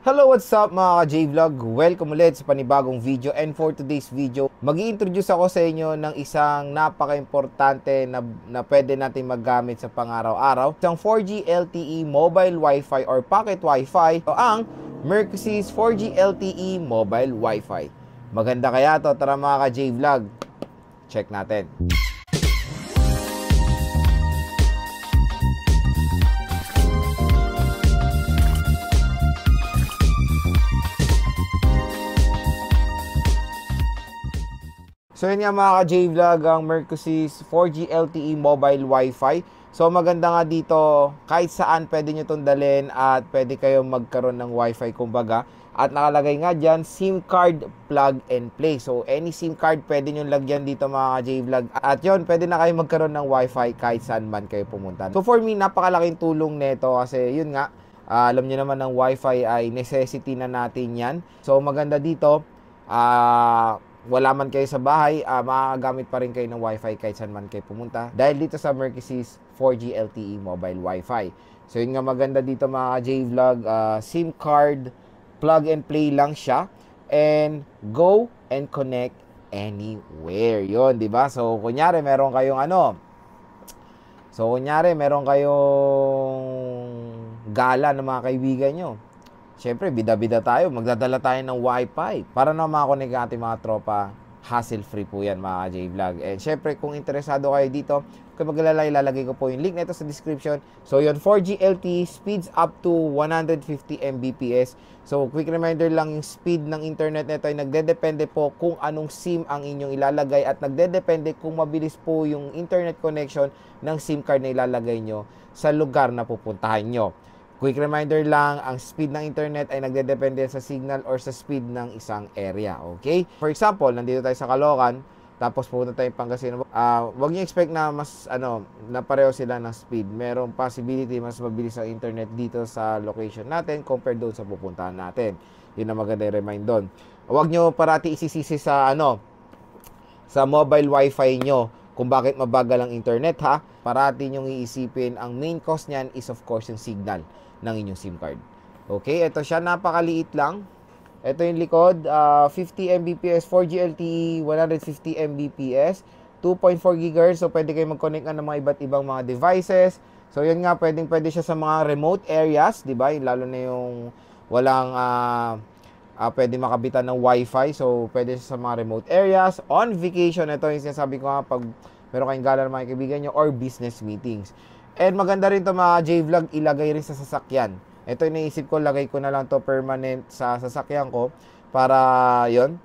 Hello, what's up mga ka-J-Vlog? Welcome ulit sa panibagong video, and for today's video, mag-i-introduce ako sa inyo ng isang napaka-importante na pwede natin maggamit sa pang-araw-araw. Isang 4G LTE mobile Wi-Fi or pocket Wi-Fi, o ang Mercosys 4G LTE mobile Wi-Fi. Maganda kaya to? Tara mga ka-J-Vlog, check natin. So yun nga mga ka-J-Vlog, ang Mercosys 4G LTE mobile Wi-Fi. So maganda nga dito, kahit saan pwede nyo itong dalhin at pwede kayong magkaroon ng Wi-Fi kumbaga. At nakalagay nga dyan, SIM card plug and play. So any SIM card pwede nyo lagyan dito mga ka-J-Vlog. At yun, pwede na kayo magkaroon ng Wi-Fi kahit saan man kayo pumunta. So for me, napakalaking tulong nito kasi yun nga, alam nyo naman ng Wi-Fi ay necessity na natin yan. So maganda dito, wala man kayo sa bahay, makakagamit pa rin kayo ng Wi-Fi kahit saan man kayo pumunta dahil dito sa Mercosys 4G LTE mobile Wi-Fi. So yun nga maganda dito mga J-Vlog, SIM card, plug and play lang siya and go and connect anywhere. Yun, di ba? So kunyari meron kayong meron kayong gala ng mga kaibigan nyo. Siyempre, bida-bida tayo. Magdadala tayo ng Wi-Fi para na makakonek ang ating mga tropa. Hassle-free po yan, mga J-Vlog. And siyempre, kung interesado kayo dito, kung maglalala, ilalagay ko po yung link nito sa description. So, yun, 4G LTE, speeds up to 150 Mbps. So, quick reminder lang, yung speed ng internet nito ay nagdedepende po kung anong SIM ang inyong ilalagay at nagdedepende kung mabilis po yung internet connection ng SIM card na ilalagay nyo sa lugar na pupuntahan nyo. Quick reminder lang, ang speed ng internet ay nagdedepende sa signal or sa speed ng isang area, okay? For example, nandito tayo sa Caloocan, tapos pupunta tayo Pangasinan. Wag niyo expect na na pareho sila ng speed. Merong possibility mas mabilis ang internet dito sa location natin compared doon sa pupuntahan natin. Yun ang maganda i-remind doon. Wag niyo parati isisisi sa sa mobile Wi-Fi nyo kung bakit mabagal ang internet ha. Parati nyong iisipin, ang main cause niyan is of course yung signal ng inyong SIM card. Okay, ito siya, napakaliit lang. Ito yung likod, 50 Mbps, 4G LTE, 150 Mbps, 2.4 GHz. So pwede kayo mag-connect ng mga iba't ibang mga devices. So yun nga, pwede siya sa mga remote areas, di ba? Lalo na yung walang pwede makabitan ng Wi-Fi. So pwede siya sa mga remote areas. On vacation, ito yung sinasabi ko nga, pag meron kayong gala ng mga kaibigan nyo or business meetings. And maganda rin to mga J-Vlog, ilagay rin sa sasakyan. Ito yung naisip ko, lagay ko na lang to permanent sa sasakyan ko para yon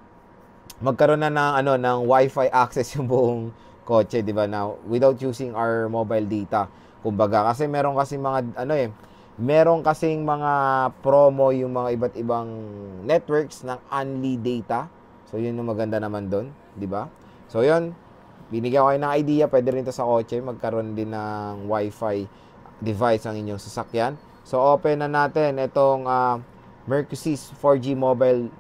magkaroon na ng Wi-Fi access yung buong kotse, di ba? Now, without using our mobile data. Kumbaga, kasi meron kasing mga promo yung mga iba't ibang networks ng only data. So yun yung maganda naman doon, di ba? So yun, binigyan ko kayo ng idea, pwede rin ito sa kotse, magkaroon din ng Wi-Fi device ang inyong sasakyan. So, open na natin itong Mercosys 4G mobile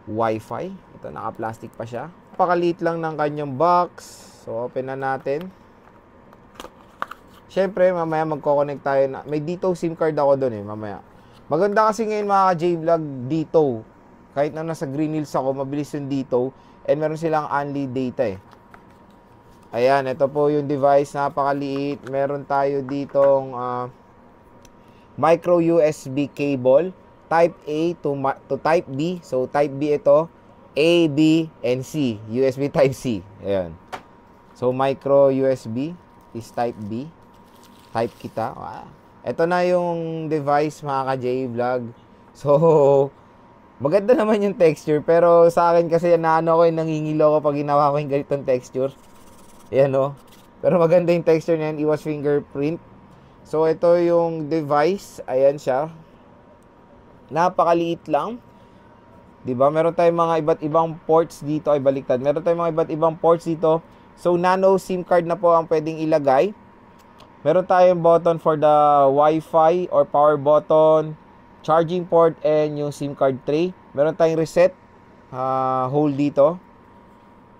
Wi-Fi. Ito, naka-plastic pa siya. Napakaliit lang ng kanyang box. So, open na natin. Siyempre, mamaya magkoconnect tayo na. May Dito SIM card ako doon mamaya. Maganda kasi ngayon mga J-Vlog, Dito. Kahit na nasa Green Hills ako, mabilis yung Dito. And meron silang only data Ayan, ito po yung device, napakaliit. Meron tayo ditong micro USB cable, type A to type B. So type B ito, A, B, and C. USB type C. Ayan. So micro USB is type B. Type kita. Ito na yung device mga ka-J-Vlog. So maganda naman yung texture, pero sa akin kasi nangingilo ko pag ginawa ko yung ganitong texture. Ayan pero maganda yung texture niyan, iwas fingerprint. So ito yung device, ayan siya. Napakaliit lang. 'Di ba? Meron tayong mga iba't ibang ports dito, ay baliktad. Meron tayong mga iba't ibang ports dito. So nano SIM card na po ang pwedeng ilagay. Meron tayong button for the Wi-Fi or power button, charging port, and yung SIM card tray. Meron tayong reset hole dito.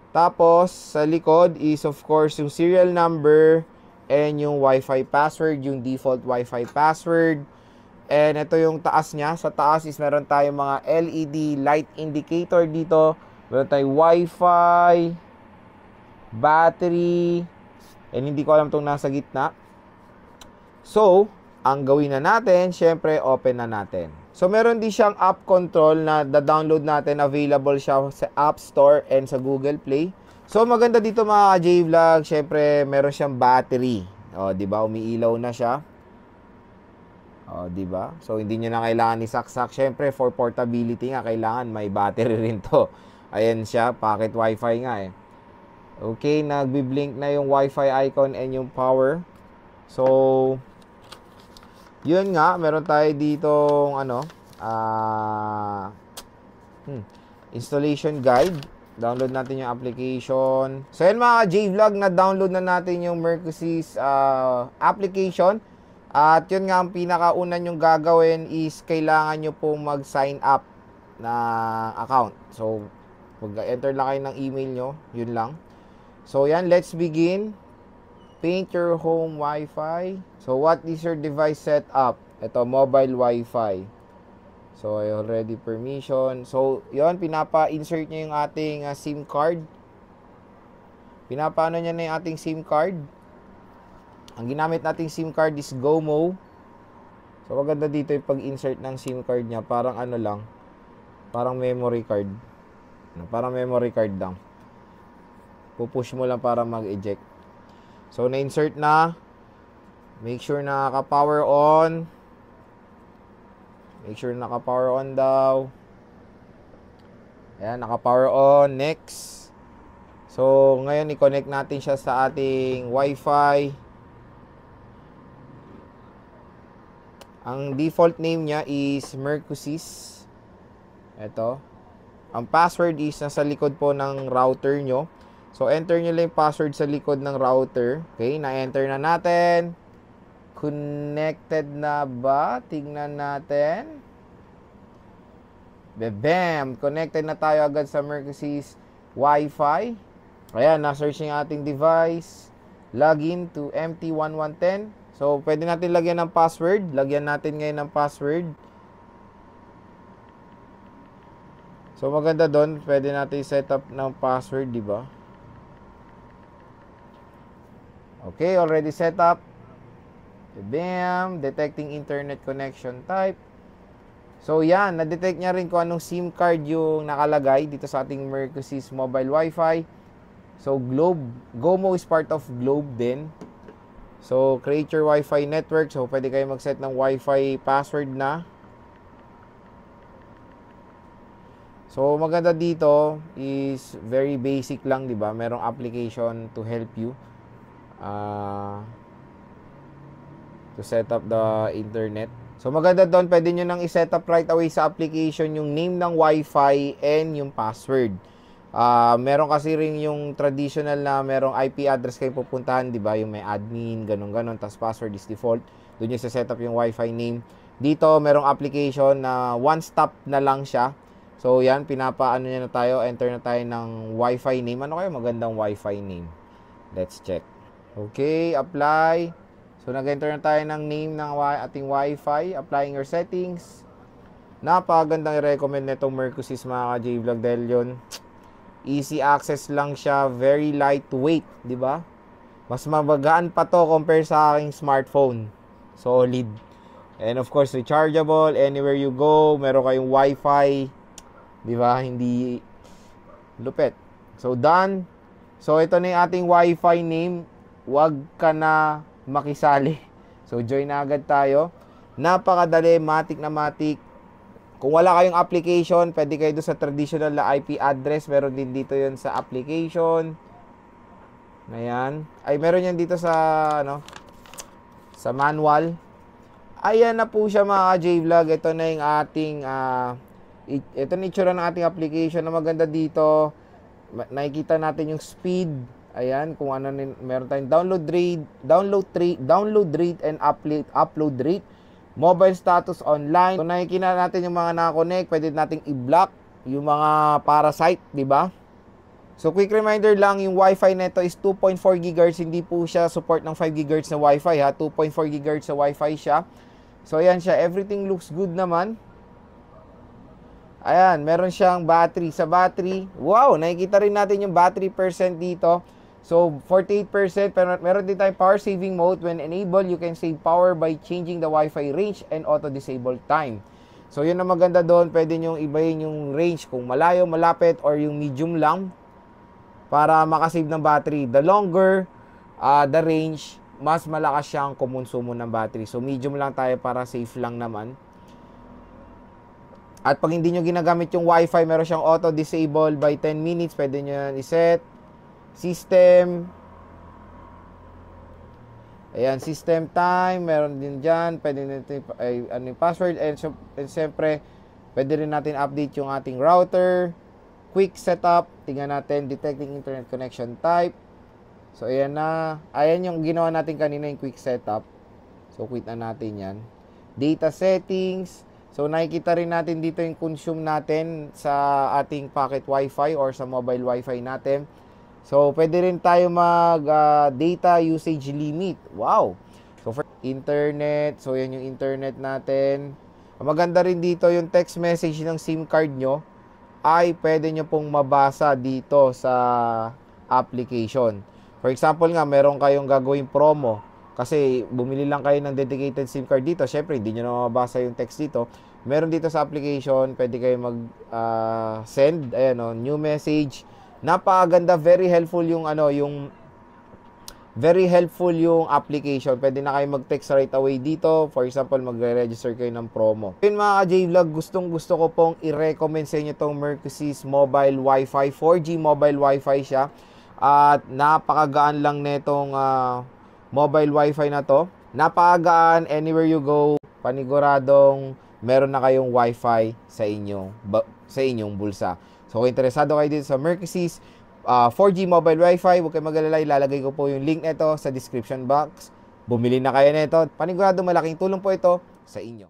Tapos, sa likod is of course yung serial number and yung Wi-Fi password, yung default Wi-Fi password. And ito yung taas niya. Sa taas is meron tayong mga LED light indicator dito. Meron tayong Wi-Fi, battery, and hindi ko alam itong nasa gitna. So, ang gawin na natin, syempre, open na natin. So, meron din siyang app control na da-download natin. Available siya sa App Store and sa Google Play. So, maganda dito mga J-Vlog. Syempre, meron siyang battery. O, diba? Umiilaw na siya. O, diba? So, hindi nyo na kailangan isaksak. Syempre, for portability nga, kailangan may battery rin to. Ayan siya, pocket Wi-Fi nga eh. Okay, nagbi-blink na yung Wi-Fi icon and yung power. So, yun nga, meron tayo ditong installation guide. Download natin yung application. So, yan mga J-Vlog, na-download na natin yung Mercosys application. At yun nga, ang pinakauna nyong gagawin is kailangan nyo pong mag-sign up na account. So, mag-enter lang kayo ng email nyo. Yun lang. So, yan. Let's begin. Paint your home Wi-Fi. So, what is your device setup? Ito, mobile Wi-Fi. So, I already permission. So, yun. Pinapa-insert nyo yung ating SIM card. Pinapaano nyo na yung ating SIM card. Ang ginamit nating SIM card is GoMo. So, maganda dito yung pag-insert ng SIM card niya. Parang ano lang. Parang memory card. Parang memory card lang. Pupush mo lang para mag-eject. So, na-insert na. Make sure na naka-power on. Make sure na naka-power on daw. Ayan, naka-power on. Next. So, ngayon, i-connect natin siya sa ating Wi-Fi. Ang default name niya is Mercosys. Ito. Ang password is nasa likod po ng router nyo. So, enter nyo lang yung password sa likod ng router. Okay, na-enter na natin. Connected na ba? Tingnan natin. Bam! Connected na tayo agad sa Mercosys Wi-Fi. Ayan, na-search yung ating device. Login to MT1110. So, pwede natin lagyan ng password. Lagyan natin ngayon ng password. So, maganda doon. Pwede natin set up ng password, di ba? Okay, already set up. Bam! Detecting internet connection type. So, yan. Na-detect niya rin kung anong SIM card yung nakalagay dito sa ating Mercosys mobile Wi-Fi. So, Globe. GoMo is part of Globe din. So, create your Wi-Fi network. So, pwede kayo mag-set ng Wi-Fi password na. So, maganda dito is very basic lang, di ba? Merong application to help you to set up the internet. So, maganda doon. Pwede nyo nang i-set up right away sa application yung name ng Wi-Fi and yung password. Meron kasi rin yung traditional na merong IP address kayo pupuntahan, di ba? Yung may admin, ganun-ganun, tas password is default. Doon yung set up yung Wi-Fi name. Dito, merong application na one-stop na lang siya. So, yan, pinapaano niya na tayo, enter na tayo ng Wi-Fi name. Ano kayo magandang Wi-Fi name? Let's check. Okay, apply. So, nag-enter na tayo ng name ng ating Wi-Fi. Applying your settings. Napakagandang i-recommend nitong Mercosys mga ka-J-Vlog dahil yun, easy access lang siya, very lightweight, di ba? Mas mabagaan pa to compare sa aking smartphone. Solid. And of course, rechargeable anywhere you go. Meron kayong Wi-Fi, di ba? Hindi lupet. So, done. So, ito na yung ating Wi-Fi name. Huwag ka na makisali. So, join na agad tayo. Napakadali, matik na matik. Kung wala kayong application, pwede kayo doon sa traditional na IP address. Meron din dito yon sa application. Ayan. Ay, meron yan dito sa, sa manual. Ayan na po siya mga J-Vlog. Ito na yung ating, ito na itsura ng ating application na maganda dito. Nakikita natin yung speed. Ayan, kung ano, meron tayong download rate and upload rate. Mobile status online. Kung nakikita natin yung mga nakakonect, pwede nating i-block yung mga parasite, di ba? So, quick reminder lang, yung Wi-Fi neto is 2.4 GHz. Hindi po siya support ng 5 GHz na Wi-Fi, ha? 2.4 GHz na Wi-Fi siya. So, ayan siya. Everything looks good naman. Ayan, meron siyang battery. Sa battery, wow, nakikita rin natin yung battery percent dito. So, 48%, pero meron din tayong power saving mode. When enabled, you can save power by changing the Wi-Fi range and auto-disable time. So, yun ang maganda doon. Pwede nyo ibahin yung range kung malayo, malapit, or yung medium lang para makasave ng battery. The longer the range, mas malakas siyang kumonsumo ng battery. So, medium lang tayo para safe lang naman. At pag hindi nyo ginagamit yung Wi-Fi, meron siyang auto-disable by 10 minutes. Pwede nyo yan iset. System. Ayan, system time. Meron din dyan. Pwede natin yung password. And siyempre, pwede rin natin update yung ating router. Quick setup. Tingnan natin. Detecting internet connection type. So, ayan na. Ayan yung ginawa natin kanina, yung quick setup. So, quit na natin yan. Data settings. So, nakikita rin natin dito yung consume natin sa ating pocket Wi-Fi or sa mobile Wi-Fi natin. So, pwede rin tayo mag-data usage limit. Wow! So, for internet. So, yan yung internet natin. Maganda rin dito yung text message ng SIM card nyo ay pwede nyo pong mabasa dito sa application. For example nga, meron kayong gagawing promo. Kasi bumili lang kayo ng dedicated SIM card dito. Syempre, hindi nyo na mabasa yung text dito. Meron dito sa application, pwede kayo mag-send, new message. Napakaganda, very helpful yung application. Pwede na kayo mag-text right away dito. For example, magre-register kayo ng promo. Yun mga ka-J-Vlog, gustong-gusto ko pong i-recommend sa inyo itong Mercosys Mobile Wi-Fi. 4G Mobile Wi-Fi siya. At napakagaan lang netong mobile Wi-Fi na to. Napakagaan, anywhere you go, paniguradong meron na kayong Wi-Fi sa inyong bulsa. So, kung interesado kayo dito sa Mercosys 4G mobile Wi-Fi, huwag kayo mag-alala, ilalagay ko po yung link nito sa description box. Bumili na kayo nito. Paniguradong malaking tulong po ito sa inyo.